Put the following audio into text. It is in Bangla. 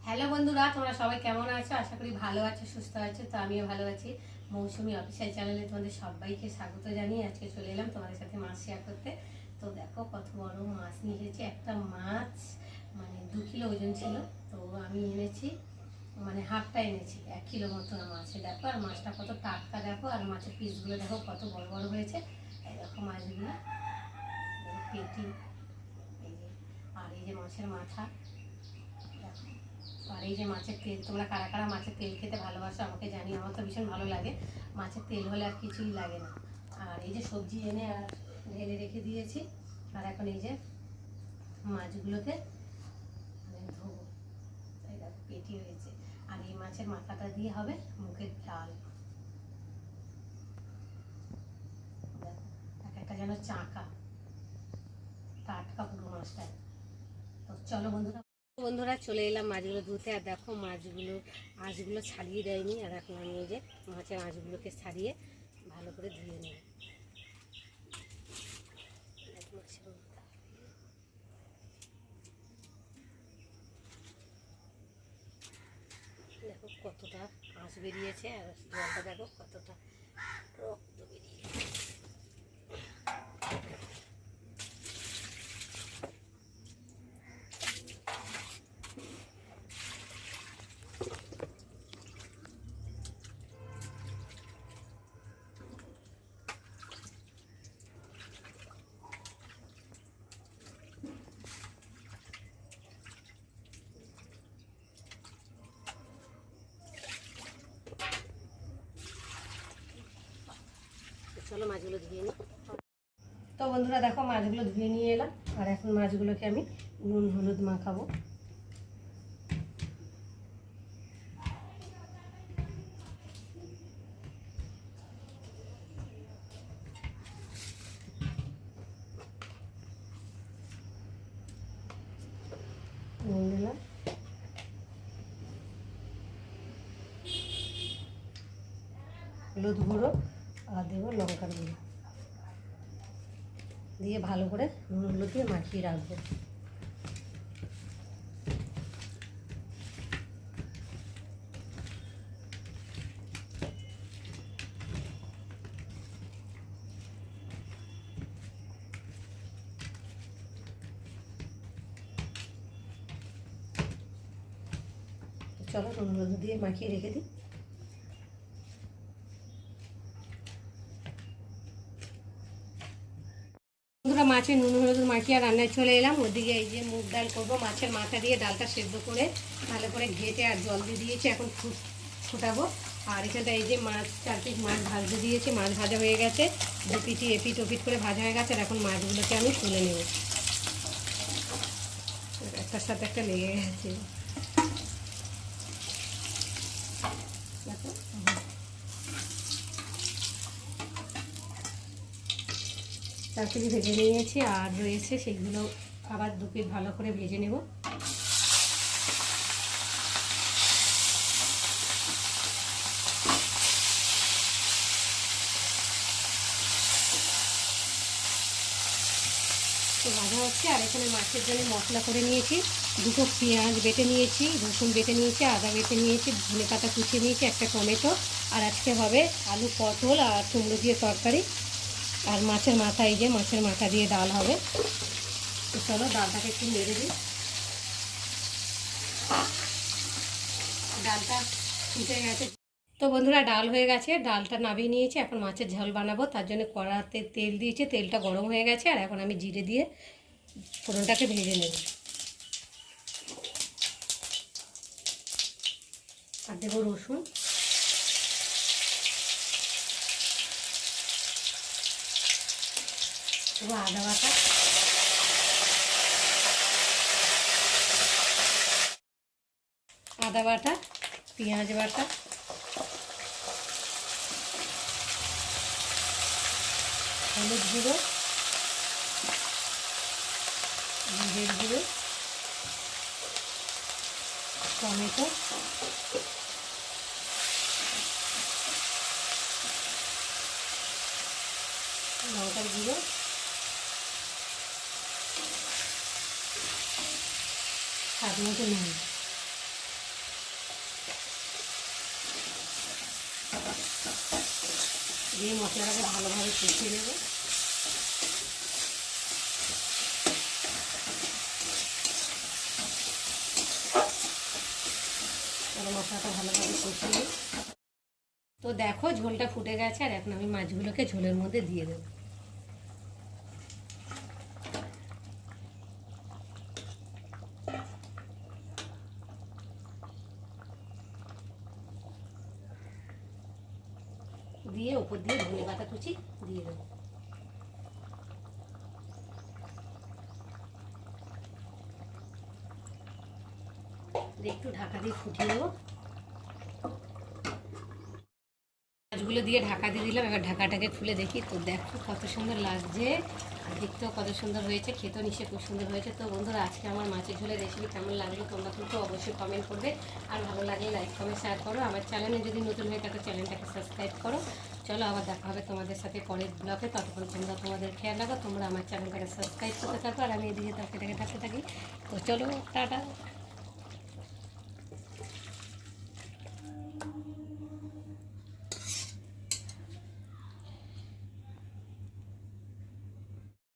হ্যালো বন্ধুরা, তোমরা সবাই কেমন আছো? আশা করি ভালো আছো, সুস্থ আছো। তো আমিও ভালো আছি। মৌসুমি অফিসিয়াল চ্যানেলে তোমাদের সবাইকে স্বাগত জানিয়ে আজকে চলে এলাম তোমাদের সাথে মাছ শেয়ার করতে। তো দেখো কত বড় মাছ নিয়ে এসেছি। একটা মাছ মানে 2 কিলো ওজন ছিল। তো আমি এনেছি মানে হাফটা এনেছি, 1 কিলো মতো মাছ। দেখো আর মাছটা কত টাটকা, দেখো আর মাছের পিসগুলো দেখো কত বড় বড় হয়েছে। এই দেখো মাছগুলো, পেটি, এই যে, আর এই যে মাছের মাথা দেখো। আর এই যে মাছের তেল, তোমরা কারা কারা মাছের তেল খেতে ভালোবাসো আমাকে জানিও। আমার তো ভীষণ ভালো লাগে, মাছের তেল হলে আর কিছুই লাগে না। আর এই যে সবজি এনে আর ঢেলে রেখে দিয়েছি। আর এখন এই যে মাছগুলোকে মানে ধোবো। এই দেখো পেটি হয়েছে। আর এই মাছের মাথাটা দিয়ে হবে মুখের ডাল। দেখো এক একটা যেন চাকা, টাটকা পুরো মাছটা। তো চলো বন্ধুরা চলে এলাম মাছগুলো ধুতে। আর দেখো আঁশগুলো ছাড়িয়ে দেয়নি। আর এখন আমি এই যে মাছের আঁশগুলোকে ছাড়িয়ে ভালো করে ধুয়ে নেব। দেখো কতটা আঁশ বেরিয়েছে, আর জলটা দেখো কতটা রক্ত বেরিয়েছে। চলো মাছগুলো ধুয়ে নিই। তো বন্ধুরা দেখো মাছগুলো ধুয়ে নিয়ে এলাম। আর এখন মাছগুলোকে আমি নুন হলুদ মাখাবো। নুন দিলাম, হলুদ গুঁড়ো, আর দেবো লঙ্কার গুঁড়ো দিয়ে ভালো করে নুন হলুদ দিয়ে মাখিয়ে রাখবো। চলো নুন হলুদ দিয়ে মাখিয়ে রেখে দিই। বন্ধুরা মাছের নুন হলুদ মাখিয়ে রান্নায় চলে এলাম। ওদিকে এই যে মুগ ডাল করবো। মাছের মাথা দিয়ে ডালটা সেদ্ধ করে ভালো করে ঘেটে আর জল দিয়ে দিয়েছি, এখন ফুটাবো। আর এখানটা এই যে মাছ 4 পিস মাছ ভাজতে দিয়েছি, মাছ ভাজা হয়ে গেছে। 2 পিঠি এপিট ওপিট করে ভাজা হয়ে গেছে। আর এখন মাছগুলোকে আমি তুলে নেব। একটার সাথে একটা লেগে গেছে। তারপরে ভেজে নিয়েছি, আর রয়েছে সেগুলো আবার 2 পিস ভালো করে ভেজে নেব। তো ভাজা হচ্ছে। আর এখানে মাছের জন্য মশলা করে নিয়েছি। 2টো পেঁয়াজ বেটে নিয়েছি, রসুন বেটে নিয়েছি, আদা বেটে নিয়েছি, ধনে পাতা কুচিয়ে নিয়েছি, একটা টমেটো। আর আজকে হবে আলু পটল আর কুমড়ো দিয়ে তরকারি। আর মাছের মাথা, এই যে মাছের মাথা দিয়ে ডাল হবে। তো চলো ডালটাকে একটু নেড়ে দিই। ডালটা ফুটে গেছে। তো বন্ধুরা ডাল হয়ে গেছে, ডালটা নামিয়ে নিয়েছি। এখন মাছের ঝোল বানাবো, তার জন্য কড়াতে তেল দিয়েছি। তেলটা গরম হয়ে গেছে। আর এখন আমি জিরে দিয়ে ফোড়নটাকে ভেজে নেব। আর দেবো রসুন, দেবো আদা বাটা, পেঁয়াজ বাটা, হলুদ গুঁড়ো, জিরের গুঁড়ো, টমেটো, লঙ্কার গুঁড়ো, স্বাদ মতো নুন। দিয়ে মশলাটাকে ভালোভাবে কষিয়ে নেব। মশলাটা ভালোভাবে কষিয়ে নিই। তো দেখো ঝোলটা ফুটে গেছে, আর এখন আমি মাছগুলোকে ঝোলের মধ্যে দিয়ে দেবো। দিয়ে উপর দিয়ে ধনে পাতা কুচি দিয়ে দেবো। একটু ঢাকা দিয়ে ফুটিয়ে নেবো। মাছগুলো দিয়ে ঢাকা দিয়ে দিলাম, এবার ঢাকাটাকে খুলে দেখি। তো দেখো কত সুন্দর লাগছে, আর দেখতেও কত সুন্দর হয়েছে, খেতেও নিশ্চয়ই খুব সুন্দর হয়েছে। তো বন্ধুরা, আজকে আমার মাছের ঝোলের রেসিপি কেমন লাগলো তোমরা কিন্তু অবশ্যই কমেন্ট করবে, আর ভালো লাগলে লাইক কমেন্ট শেয়ার করো। আমার চ্যানেলে যদি নতুন হয়ে থাকে চ্যানেলটাকে সাবস্ক্রাইব করো। চলো আবার দেখা হবে তোমাদের সাথে পরের ব্লগে। ততক্ষণ তোমরা তোমাদের খেয়াল রাখো, তোমরা আমার চ্যানেলটাকে সাবস্ক্রাইব করতে থাকো, আর আমি এদিকে তরকারিটাকে থাকতে থাকি। তো চলো টাটা।